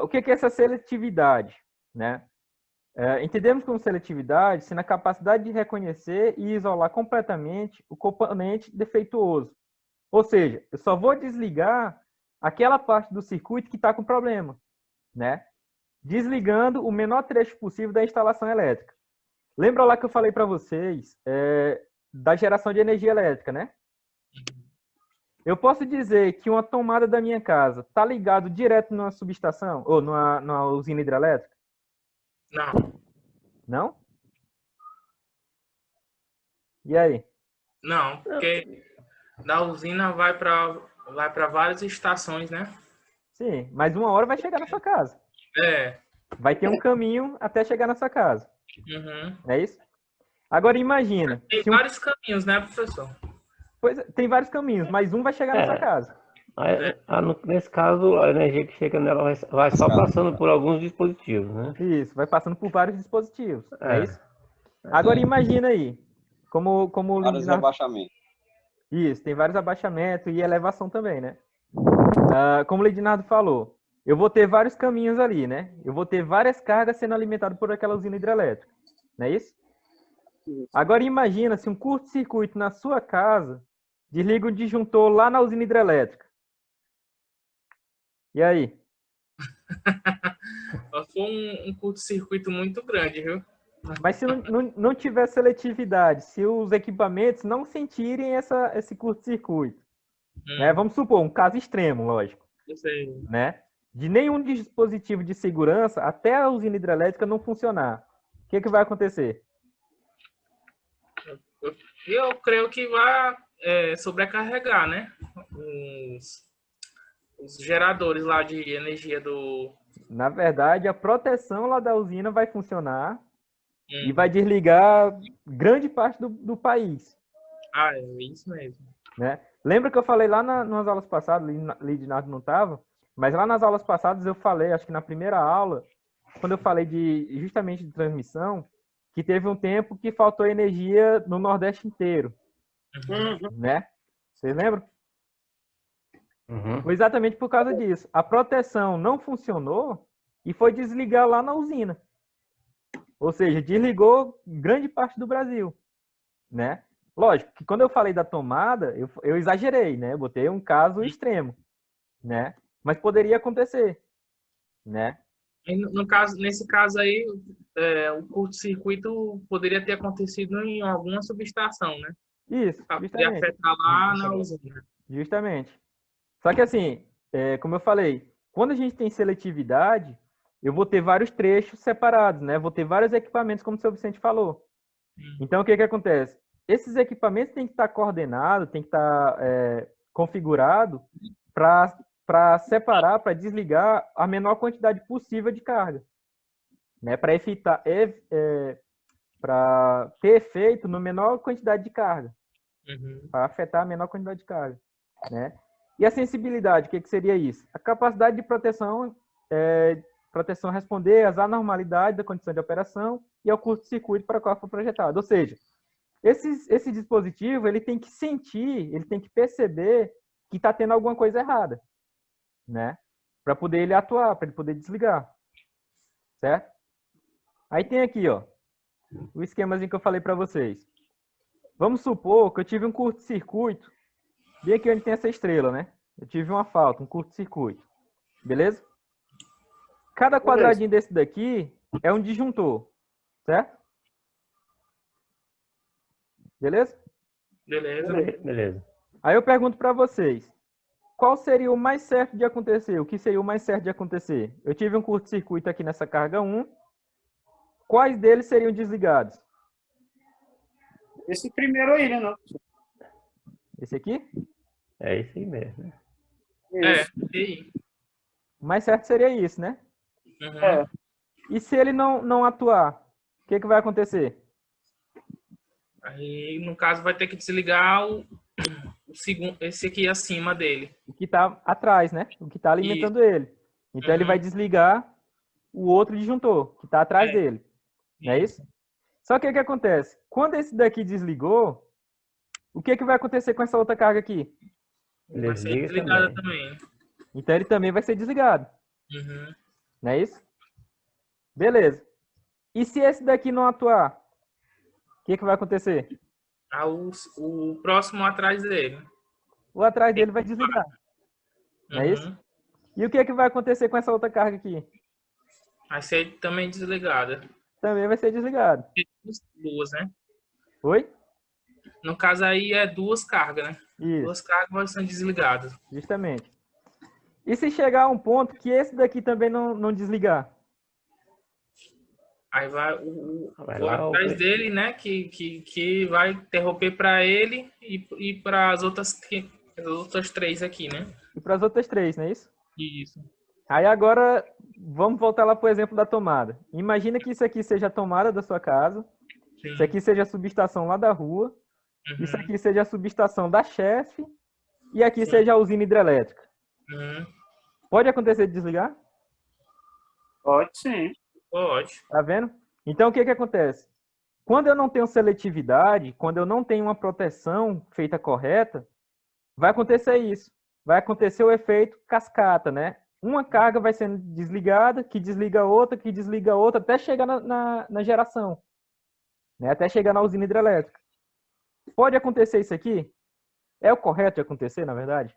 O que é essa seletividade? Né? Entendemos como seletividade se na capacidade de reconhecer e isolar completamente o componente defeituoso. Ou seja, eu só vou desligar aquela parte do circuito que está com problema, né? Desligando o menor trecho possível da instalação elétrica. Lembra lá que eu falei para vocês da geração de energia elétrica, né? Eu posso dizer que uma tomada da minha casa está ligado direto numa subestação ou numa usina hidrelétrica? Não. Não? E aí? Não, porque da usina vai para várias estações, né? Sim, mas uma hora vai chegar na sua casa. Vai ter um caminho até chegar na sua casa. É isso? Agora imagina. Tem vários caminhos, né, professor? Pois é, tem vários caminhos, mas um vai chegar na sua casa. Nesse caso, a energia que chega nela vai só passando por alguns dispositivos, né? Isso, vai passando por vários dispositivos, não é É. isso? Agora imagina aí, como o Vários Lidinardo... rebaixamentos. Isso, tem vários abaixamentos e elevação também, né? Como o Lidinardo falou, eu vou ter vários caminhos ali, né? Eu vou ter várias cargas sendo alimentadas por aquela usina hidrelétrica, não é isso? Agora imagina se um curto-circuito na sua casa desliga o disjuntor lá na usina hidrelétrica. E aí? Foi um curto-circuito muito grande, viu? Mas se não tiver seletividade, se os equipamentos não sentirem esse curto-circuito, né? Vamos supor, um caso extremo, lógico. Eu sei. Né? De nenhum dispositivo de segurança até a usina hidrelétrica não funcionar. O que vai acontecer? Eu creio que vai sobrecarregar, né? Os geradores lá de energia do... Na verdade, a proteção lá da usina vai funcionar e vai desligar grande parte do país. Ah, é isso mesmo. Né? Lembra que eu falei lá nas aulas passadas, Lidinardo não estava, mas lá nas aulas passadas eu falei, acho que na primeira aula, quando eu falei justamente de transmissão, que teve um tempo que faltou energia no Nordeste inteiro. Né? Vocês lembram? Foi exatamente por causa disso. A proteção não funcionou e foi desligar lá na usina. Ou seja, desligou grande parte do Brasil. Né? Lógico que quando eu falei da tomada, eu exagerei, né? Eu botei um caso extremo. Né? Mas poderia acontecer. Né? Nesse caso aí, o curto-circuito poderia ter acontecido em alguma subestação, né? Isso, justamente. E afetar lá na usina. Justamente. Só que assim, como eu falei, quando a gente tem seletividade, eu vou ter vários trechos separados, né? Vou ter vários equipamentos, como o seu Vicente falou. Então, o que acontece? Esses equipamentos têm que estar coordenados, têm que estar configurados para separar, para desligar a menor quantidade possível de carga. Né? Para ter efeito na menor quantidade de carga. Para afetar a menor quantidade de carga. Né? E a sensibilidade, o que seria isso? A capacidade de proteção responder às anormalidades da condição de operação e ao curto-circuito para o qual foi projetado. Ou seja, esse dispositivo ele tem que sentir, ele tem que perceber que está tendo alguma coisa errada, né? Para poder ele atuar, para ele poder desligar, certo? Aí tem aqui, ó, o esquemazinho que eu falei para vocês. Vamos supor que eu tive um curto-circuito, bem aqui onde tem essa estrela, né? Eu tive uma falta, um curto-circuito, beleza? Cada quadradinho desse daqui é um disjuntor, certo? Beleza? Beleza. Aí eu pergunto para vocês, qual seria o mais certo de acontecer? O que seria o mais certo de acontecer? Eu tive um curto-circuito aqui nessa carga 1. Quais deles seriam desligados? Esse primeiro aí, né? Não? Esse aqui? É esse aí mesmo. Né? O mais certo seria isso, né? E se ele não atuar, o que vai acontecer? Aí, no caso, vai ter que desligar o segundo, esse aqui acima dele. O que está atrás, né? O que está alimentando ele. Então, ele vai desligar o outro disjuntor, que está atrás dele. Não é isso? Só que o que acontece? Quando esse daqui desligou, o que vai acontecer com essa outra carga aqui? Vai ser desligada também. Então, ele também vai ser desligado. Não é isso? Beleza. E se esse daqui não atuar? O que vai acontecer? O próximo atrás dele. O atrás dele vai desligar. Não é isso? E o que vai acontecer com essa outra carga aqui? Vai ser também desligada. Também vai ser desligado. Duas, né? Oi? No caso aí é duas cargas, né? Isso. Duas cargas vão ser desligadas. Justamente. E se chegar a um ponto que esse daqui também não desligar? Aí vai o atrás dele, né? Que vai interromper para ele e para as outras três aqui, né? E para as outras três, não é isso? Isso. Aí agora, vamos voltar lá para o exemplo da tomada. Imagina que isso aqui seja a tomada da sua casa. Sim. Isso aqui seja a subestação lá da rua. Isso aqui seja a subestação da chefe. E aqui seja a usina hidrelétrica. Pode acontecer de desligar? Pode sim. Pode. Tá vendo? Então, o que acontece? Quando eu não tenho seletividade, quando eu não tenho uma proteção feita correta, vai acontecer isso. Vai acontecer o efeito cascata, né? Uma carga vai sendo desligada, que desliga outra, até chegar na geração. Né? Até chegar na usina hidrelétrica. Pode acontecer isso aqui? É o correto de acontecer, na verdade?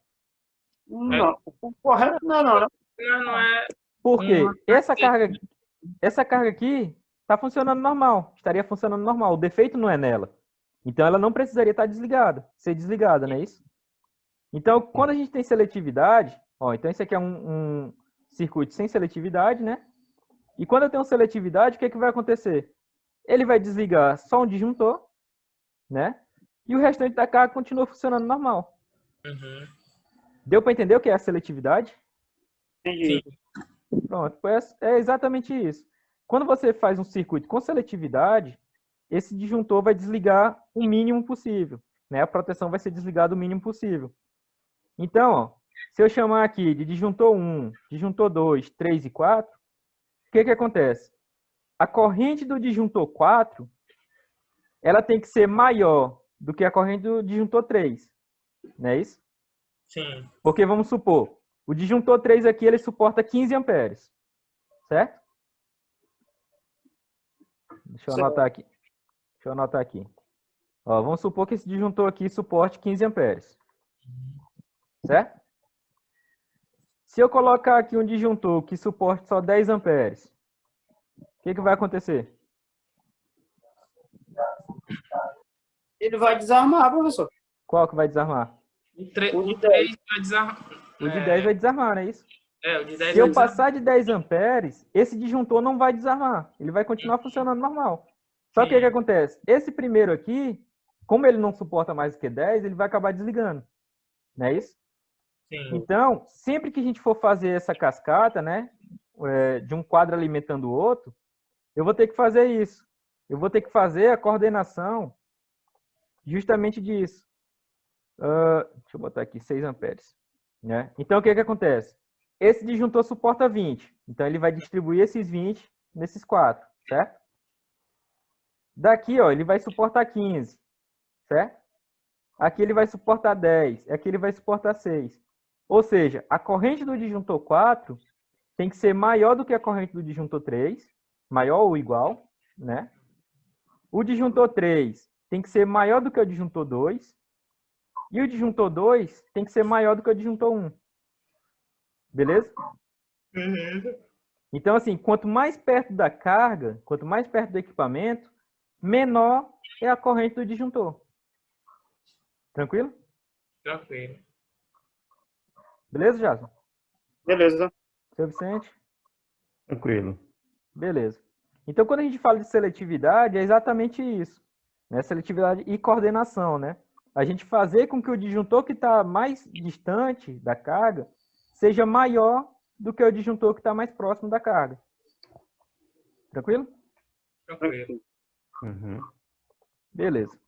Não, o correto não, né? Não é... Por quê? Essa carga aqui está funcionando normal. Estaria funcionando normal. O defeito não é nela. Então, ela não precisaria estar desligada. Ser desligada, não é isso? Então, quando a gente tem seletividade... Ó, então, esse aqui é um circuito sem seletividade, né? E quando eu tenho seletividade, o que vai acontecer? Ele vai desligar só um disjuntor, né? E o restante da carga continua funcionando normal. Deu para entender o que é a seletividade? Entendi. Pronto, é exatamente isso. Quando você faz um circuito com seletividade, esse disjuntor vai desligar o mínimo possível, né? A proteção vai ser desligada o mínimo possível. Então, ó, se eu chamar aqui de disjuntor 1, disjuntor 2, 3 e 4, o que acontece? A corrente do disjuntor 4, ela tem que ser maior do que a corrente do disjuntor 3. Não é isso? Sim. Porque vamos supor, o disjuntor 3 aqui, ele suporta 15 amperes. Certo? Deixa eu anotar aqui. Ó, vamos supor que esse disjuntor aqui suporte 15 amperes. Certo? Se eu colocar aqui um disjuntor que suporte só 10 amperes, o que vai acontecer? Ele vai desarmar, professor. Qual que vai desarmar? O 3 vai desarmar. O de 10 vai desarmar, não é isso? O de 10 Se eu passar de 10 amperes, esse disjuntor não vai desarmar. Ele vai continuar funcionando normal. Só que o que acontece? Esse primeiro aqui, como ele não suporta mais do que 10, ele vai acabar desligando. Não é isso? Sim. Então, sempre que a gente for fazer essa cascata, né, de um quadro alimentando o outro, eu vou ter que fazer isso. Eu vou ter que fazer a coordenação justamente disso. Deixa eu botar aqui 6 amperes. Né? Então, o que acontece? Esse disjuntor suporta 20. Então, ele vai distribuir esses 20 nesses 4, certo? Daqui, ó, ele vai suportar 15, certo? Aqui ele vai suportar 10. Aqui ele vai suportar 6. Ou seja, a corrente do disjuntor 4 tem que ser maior do que a corrente do disjuntor 3, maior ou igual, né? O disjuntor 3 tem que ser maior do que o disjuntor 2. E o disjuntor 2 tem que ser maior do que o disjuntor 1. Beleza? Então, assim, quanto mais perto da carga, quanto mais perto do equipamento, menor é a corrente do disjuntor. Tranquilo? Tranquilo. Beleza, Jason? Beleza. Seu Vicente? Tranquilo. Beleza. Então, quando a gente fala de seletividade, é exatamente isso. Né? Seletividade e coordenação, né? A gente fazer com que o disjuntor que está mais distante da carga seja maior do que o disjuntor que está mais próximo da carga. Tranquilo? Tranquilo. Beleza.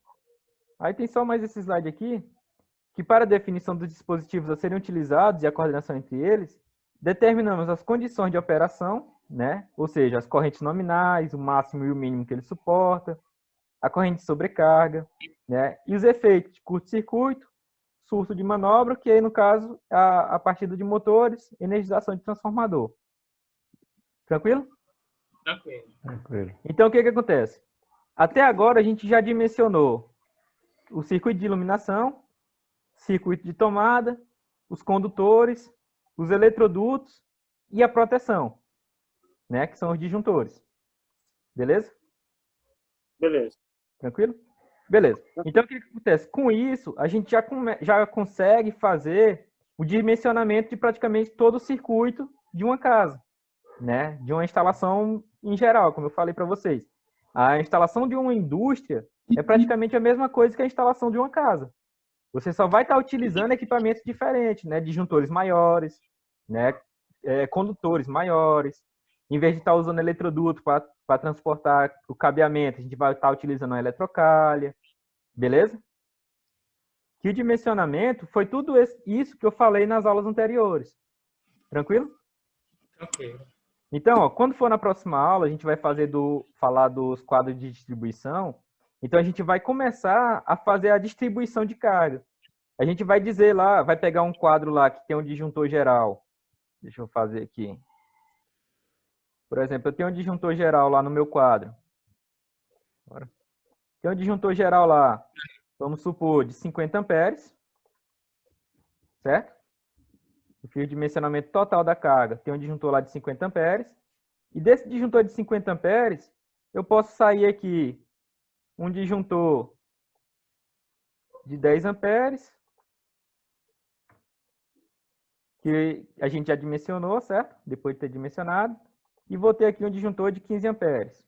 Aí tem só mais esse slide aqui, que para a definição dos dispositivos a serem utilizados e a coordenação entre eles, determinamos as condições de operação, né? Ou seja, as correntes nominais, o máximo e o mínimo que ele suporta, a corrente de sobrecarga, né? E os efeitos de curto-circuito, surto de manobra, que aí, no caso, a partida de motores, energização de transformador. Tranquilo? Tranquilo. Então, o que acontece? Até agora, a gente já dimensionou o circuito de iluminação, circuito de tomada, os condutores, os eletrodutos e a proteção, né? Que são os disjuntores. Beleza? Beleza. Tranquilo? Beleza. Então, o que acontece? Com isso, a gente já consegue fazer o dimensionamento de praticamente todo o circuito de uma casa, né? De uma instalação em geral, como eu falei para vocês. A instalação de uma indústria é praticamente a mesma coisa que a instalação de uma casa. Você só vai estar utilizando equipamentos diferentes, né? Disjuntores maiores, né? Condutores maiores. Em vez de estar usando eletroduto para transportar o cabeamento, a gente vai estar utilizando uma eletrocalha. Beleza? que o dimensionamento foi tudo isso que eu falei nas aulas anteriores. Tranquilo? Tranquilo. Então, ó, quando for na próxima aula, a gente vai falar dos quadros de distribuição. Então, a gente vai começar a fazer a distribuição de carga. A gente vai dizer lá, vai pegar um quadro lá que tem um disjuntor geral. Deixa eu fazer aqui. Por exemplo, eu tenho um disjuntor geral lá no meu quadro. Tem um disjuntor geral lá, vamos supor, de 50 amperes. Certo? O fio de dimensionamento total da carga tem um disjuntor lá de 50 amperes. E desse disjuntor de 50 amperes, eu posso sair aqui um disjuntor de 10 amperes, que a gente já dimensionou, certo? Depois de ter dimensionado. E vou ter aqui um disjuntor de 15 amperes,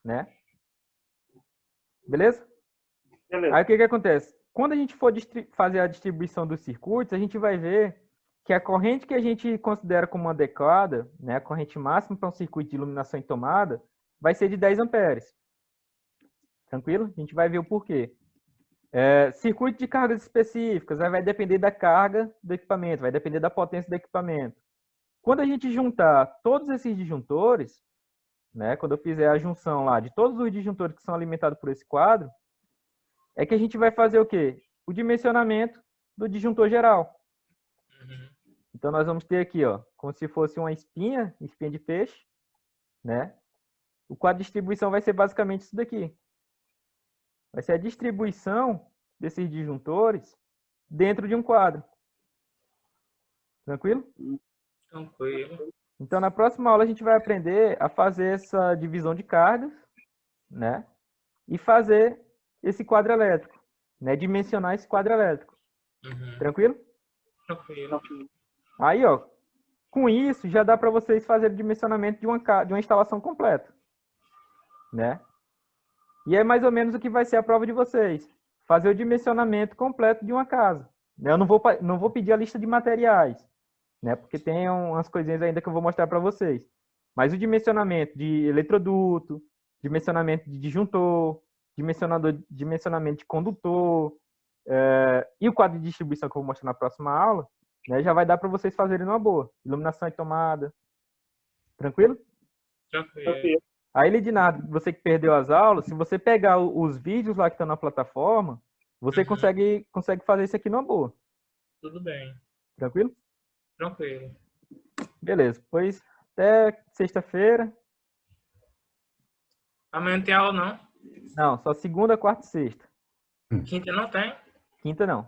né? Beleza? Beleza. Aí o que acontece? Quando a gente for fazer a distribuição dos circuitos, a gente vai ver que a corrente que a gente considera como adequada, né, a corrente máxima para um circuito de iluminação em tomada, vai ser de 10 amperes. Tranquilo? A gente vai ver o porquê. Circuito de cargas específicas vai depender da carga do equipamento, vai depender da potência do equipamento. Quando a gente juntar todos esses disjuntores, né, quando eu fizer a junção lá de todos os disjuntores que são alimentados por esse quadro, é que a gente vai fazer o quê? O dimensionamento do disjuntor geral. Então, nós vamos ter aqui, ó, como se fosse uma espinha de peixe, né? O quadro de distribuição vai ser basicamente isso daqui. Vai ser a distribuição desses disjuntores dentro de um quadro. Tranquilo? Tranquilo. Então, na próxima aula, a gente vai aprender a fazer essa divisão de cargas, né? E fazer esse quadro elétrico, né? Dimensionar esse quadro elétrico. Tranquilo? Tranquilo. Aí, ó, com isso, já dá para vocês fazerem o dimensionamento de uma instalação completa, né? E é mais ou menos o que vai ser a prova de vocês. Fazer o dimensionamento completo de uma casa. Eu não vou pedir a lista de materiais, né? Porque tem umas coisinhas ainda que eu vou mostrar para vocês. Mas o dimensionamento de eletroduto, dimensionamento de disjuntor, dimensionamento de condutor, e o quadro de distribuição que eu vou mostrar na próxima aula, né, já vai dar para vocês fazerem numa boa. Iluminação e tomada. Tranquilo? Tranquilo. Aí, Lidinardo, você que perdeu as aulas, se você pegar os vídeos lá que estão na plataforma, você consegue fazer isso aqui numa boa. Tudo bem. Tranquilo? Tranquilo. Beleza. Pois até sexta-feira. Amanhã não tem aula, não? Não, só segunda, quarta e sexta. Quinta não tem? Quinta não.